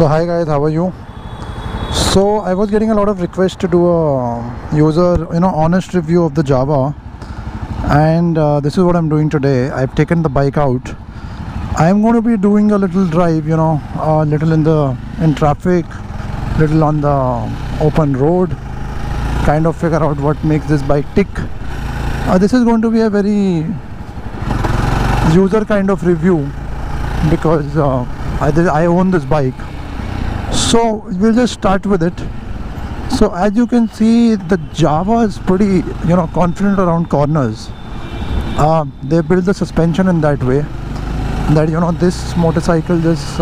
So hi guys, how are you? So I was getting a lot of requests to do a user honest review of the Java, and this is what I'm doing today. I've taken the bike out. I'm going to be doing a little drive, a little in traffic, little on the open road, kind of figure out what makes this bike tick. This is going to be a very user kind of review because I own this bike. So we'll just start with it. So as you can see, the Java is pretty confident around corners. They build the suspension in that way that this motorcycle just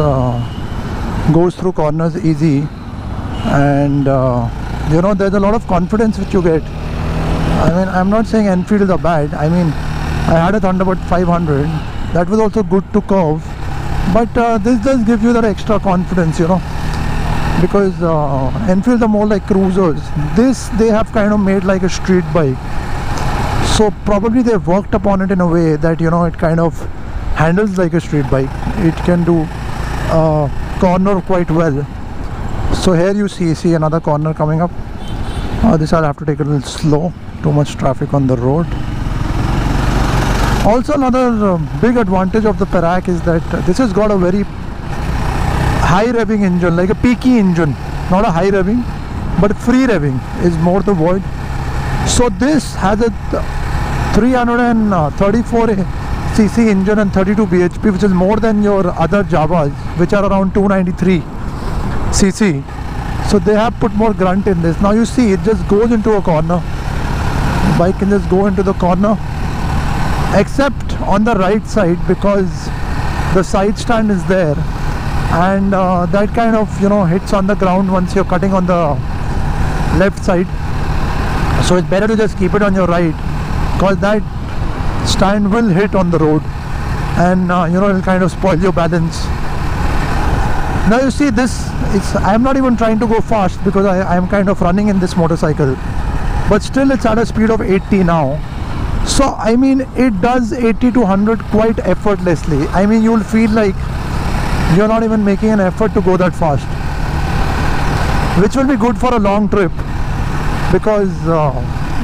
goes through corners easy, and there's a lot of confidence which you get. I mean, I'm not saying Enfield are bad. I mean, I had a Thunderbird 500 that was also good to curve, but this does give you that extra confidence, because Enfield are more like cruisers. This they have kind of made like a street bike, so probably they've worked upon it in a way that it kind of handles like a street bike. It can do corner quite well. So here you see another corner coming up. This I'll have to take a little slow, too much traffic on the road. Also another big advantage of the Perak is that this has got a very high revving engine, like a peaky engine, not a high revving, but free revving is more the word. So this has a 334cc engine and 32 bhp, which is more than your other Javas, which are around 293cc. So they have put more grunt in this. Now you see, it just goes into a corner. The bike can just go into the corner, except on the right side, because the side stand is there, and that kind of hits on the ground once you're cutting on the left side. So it's better to just keep it on your right, because that stand will hit on the road, and it'll kind of spoil your balance. Now you see this, I'm not even trying to go fast because I'm kind of running in this motorcycle, but still it's at a speed of 80 now. So I mean, it does 80 to 100 quite effortlessly. I mean, you'll feel like you're not even making an effort to go that fast, which will be good for a long trip, because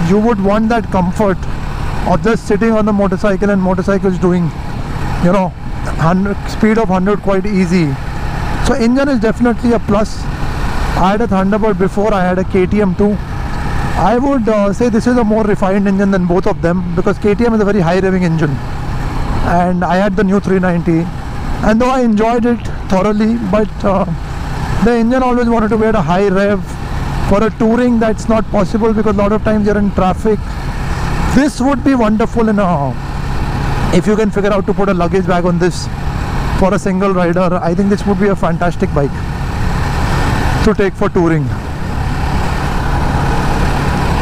you would want that comfort of just sitting on the motorcycle, and motorcycles doing 100 speed of 100 quite easy. So engine is definitely a plus. I had a Thunderbird before, I had a KTM too. I would say this is a more refined engine than both of them, because KTM is a very high revving engine, and I had the new 390, and though I enjoyed it thoroughly, but the engine always wanted to be at a high rev. For a touring, that's not possible, because a lot of times you're in traffic. This would be wonderful if you can figure out to put a luggage bag on this for a single rider. I think this would be a fantastic bike to take for touring.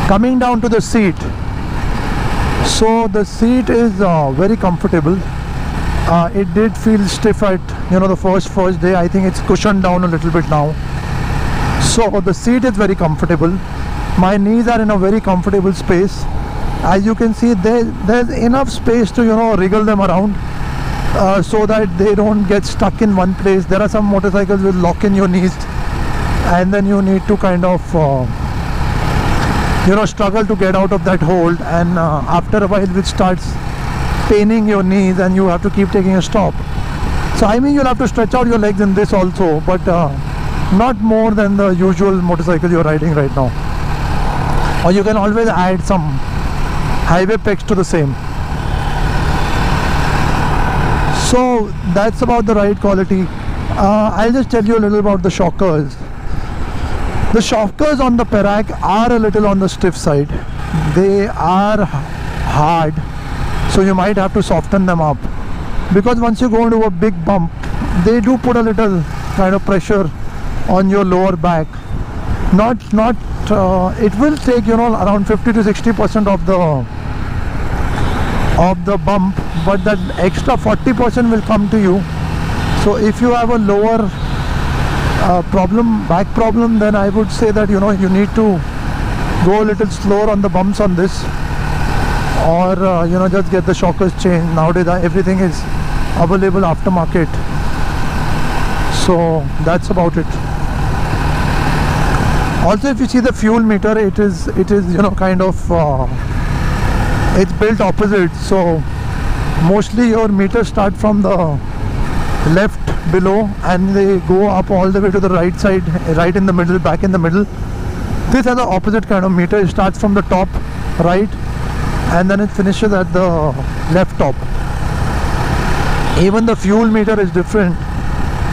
Coming down to the seat, so the seat is very comfortable. It did feel stiff at the first day. I think it's cushioned down a little bit now. So the seat is very comfortable. My knees are in a very comfortable space. As you can see, there's enough space to wriggle them around, so that they don't get stuck in one place. There are some motorcycles will lock in your knees, and then you need to kind of struggle to get out of that hold, and after a while it starts paining your knees, and you have to keep taking a stop. So I mean, you'll have to stretch out your legs in this also, but not more than the usual motorcycle you're riding right now. Or you can always add some highway pegs to the same. So that's about the ride quality. I'll just tell you a little about the shockers. The shockers on the Perak are a little on the stiff side. They are hard, so you might have to soften them up, because once you go into a big bump, they do put a little kind of pressure on your lower back. It will take around 50 to 60% of the bump, but that extra 40% will come to you. So if you have a lower back problem, then I would say that you need to go a little slower on the bumps on this, or just get the shockers changed. Nowadays everything is available aftermarket. So that's about it. Also, if you see the fuel meter, it is kind of it's built opposite. So mostly your meters start from the left below and they go up all the way to the right side, right in the middle, back in the middle. This has the opposite kind of meter. It starts from the top right and then it finishes at the left top. Even the fuel meter is different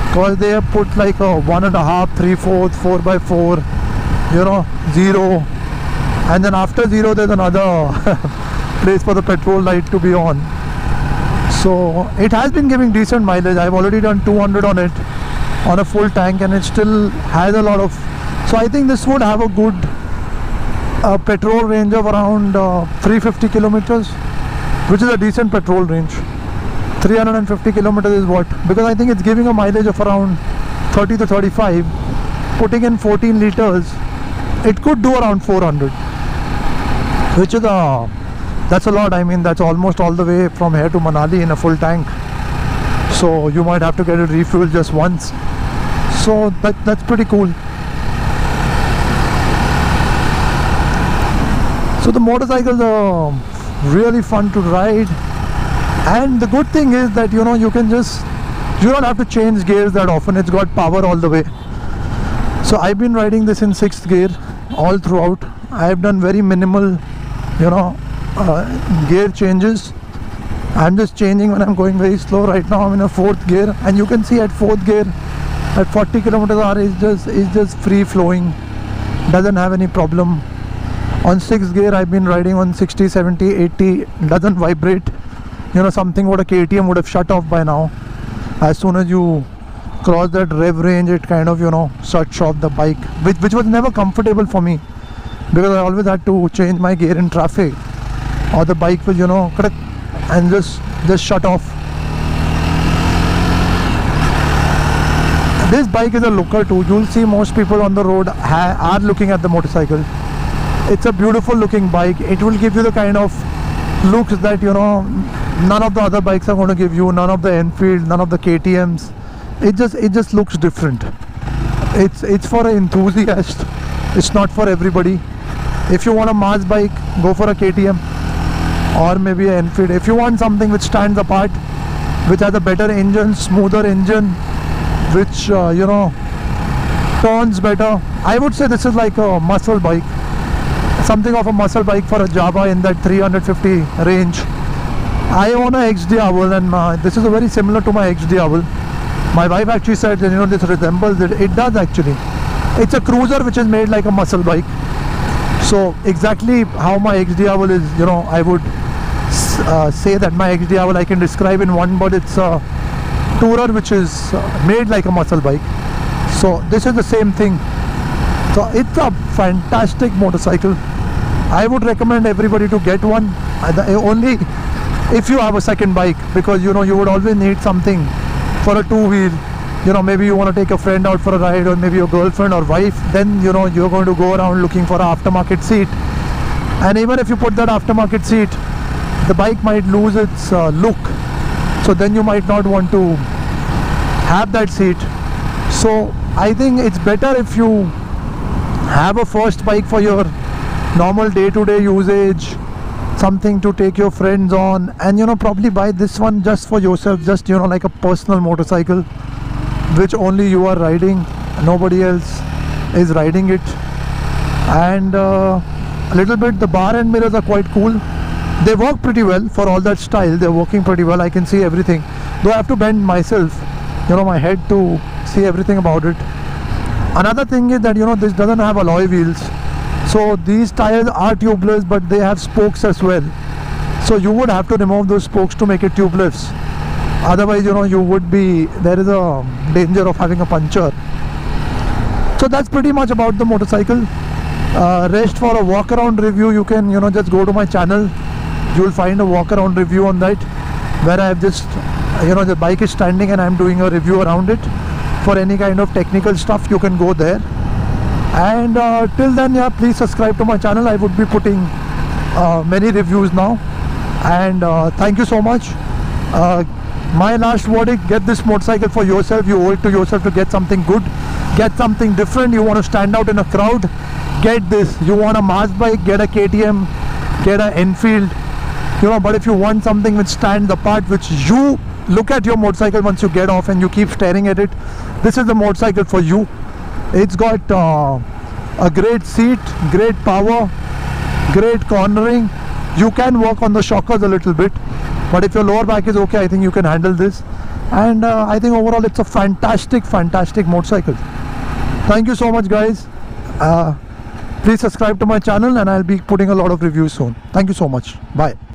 because they have put like a 1.5, 3/4, 4x4, 0, and then after 0 there's another place for the petrol light to be on. So it has been giving decent mileage. I've already done 200 on it on a full tank and it still has a lot of, so I think this would have a good petrol range of around 350 kilometers, which is a decent petrol range. 350 kilometers is what, because I think it's giving a mileage of around 30 to 35. Putting in 14 liters, it could do around 400, which is that's a lot. I mean, that's almost all the way from here to Manali in a full tank. So you might have to get it refueled just once. So that's pretty cool. So the motorcycles are really fun to ride, and the good thing is that you don't have to change gears that often. It's got power all the way. So I've been riding this in 6th gear all throughout. I've done very minimal gear changes. I'm just changing when I'm going very slow. Right now I'm in a 4th gear, and you can see at 4th gear at 40 km/h is just free flowing, doesn't have any problem. On 6th gear I've been riding on 60, 70, 80, doesn't vibrate. Something what a KTM would have shut off by now. As soon as you cross that rev range, it kind of shuts off the bike, which was never comfortable for me, because I always had to change my gear in traffic, or the bike will and just shut off. This bike is a looker too. You'll see most people on the road are looking at the motorcycle. It's a beautiful looking bike. It will give you the kind of looks that none of the other bikes are going to give you, none of the Enfield, none of the KTMs. It just looks different. It's for an enthusiast. It's not for everybody. If you want a mass bike, go for a KTM or maybe an Enfield. If you want something which stands apart, which has a better engine, smoother engine, which turns better, I would say this is like a muscle bike, something of a muscle bike for a Jawa in that 350 range. I own a XD Owl, and this is very similar to my XD Owl. My wife actually said that this resembles it. It does actually. It's a cruiser which is made like a muscle bike. So exactly how my XD Owl is, I would say that my XD Owl I can describe in one word. It's a tourer which is made like a muscle bike. So this is the same thing. So it's a fantastic motorcycle. I would recommend everybody to get one, only if you have a second bike, because you would always need something for a two-wheel. Maybe you want to take a friend out for a ride, or maybe your girlfriend or wife. Then you're going to go around looking for an aftermarket seat, and even if you put that aftermarket seat, the bike might lose its look. So then you might not want to have that seat. So I think it's better if you have a first bike for your normal day-to-day usage, something to take your friends on, and probably buy this one just for yourself, just like a personal motorcycle which only you are riding, nobody else is riding it. And a little bit, the bar end mirrors are quite cool. They work pretty well for all that style. They're working pretty well. I can see everything, though I have to bend myself, my head, to see everything about it. Another thing is that this doesn't have alloy wheels, so these tires are tubeless, but they have spokes as well. So you would have to remove those spokes to make it tubeless. Otherwise, there is a danger of having a puncture. So that's pretty much about the motorcycle. Rest for a walk around review, you can just go to my channel. You'll find a walk around review on that, where I have just the bike is standing and I'm doing a review around it. For any kind of technical stuff, you can go there. And till then, please subscribe to my channel. I would be putting many reviews now. And thank you so much. My last verdict, get this motorcycle for yourself. You owe it to yourself to get something good, get something different. You want to stand out in a crowd, get this. You want a mass bike, get a KTM, get an Enfield, you know. But if you want something which stands apart, which you look at your motorcycle once you get off and you keep staring at it, this is the motorcycle for you. It's got a great seat, great power, great cornering. You can work on the shockers a little bit, but if your lower back is okay, I think you can handle this. And I think overall it's a fantastic motorcycle. Thank you so much, guys. Please subscribe to my channel, and I'll be putting a lot of reviews soon. Thank you so much. Bye.